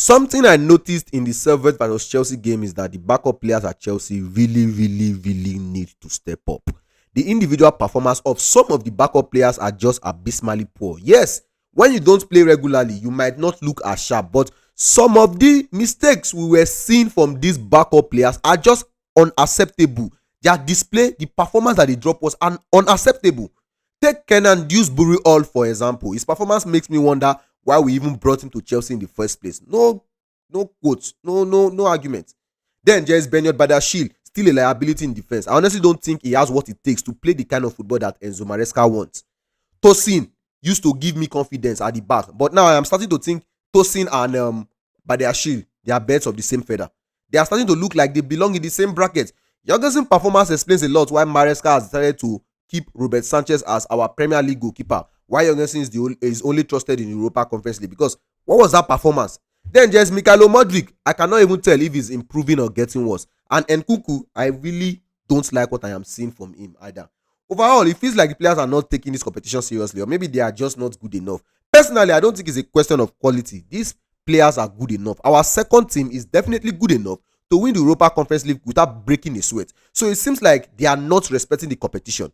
Something I noticed in the Servette versus Chelsea game is that the backup players at Chelsea really need to step up. The individual performance of some of the backup players are just abysmally poor. Yes, when you don't play regularly, you might not look as sharp, but some of the mistakes we were seeing from these backup players are just unacceptable. Their display, the performance that they drop was unacceptable. Take Kenan Dewsbury Hall, for example. His performance makes me wonder why we even brought him to Chelsea in the first place. No quotes, no argument. Then there's Benyot Badashil, still a liability in defense. I honestly don't think he has what it takes to play the kind of football that Enzo Maresca wants. Tosin used to give me confidence at the back, but now I am starting to think Tosin and Badashil, they are birds of the same feather. They are starting to look like they belong in the same bracket. Jorgensen's performance explains a lot why Maresca has decided to keep Robert Sanchez as our Premier League goalkeeper, why Jorgensen is only trusted in Europa Conference League. Because what was that performance? Then there's Mikhailo Modric. I cannot even tell if he's improving or getting worse. And Nkunku, I really don't like what I am seeing from him either. Overall, it feels like the players are not taking this competition seriously, or maybe they are just not good enough. Personally, I don't think it's a question of quality. These players are good enough. Our second team is definitely good enough to win the Europa Conference League without breaking a sweat. So it seems like they are not respecting the competition.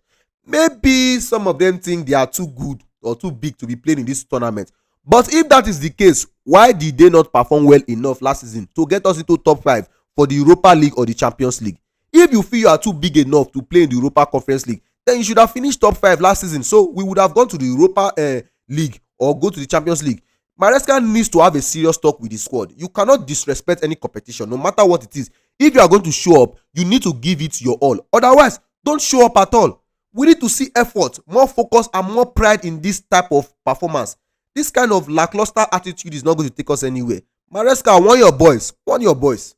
Maybe some of them think they are too good or too big to be playing in this tournament. But if that is the case, why did they not perform well enough last season to get us into top 5 for the Europa League or the Champions League? If you feel you are too big enough to play in the Europa Conference League, then you should have finished top 5 last season. So we would have gone to the Europa League or go to the Champions League. Maresca needs to have a serious talk with the squad. You cannot disrespect any competition, no matter what it is. If you are going to show up, you need to give it your all. Otherwise, don't show up at all. We need to see effort, more focus, and more pride in this type of performance. This kind of lackluster attitude is not going to take us anywhere. Maresca, warn your boys.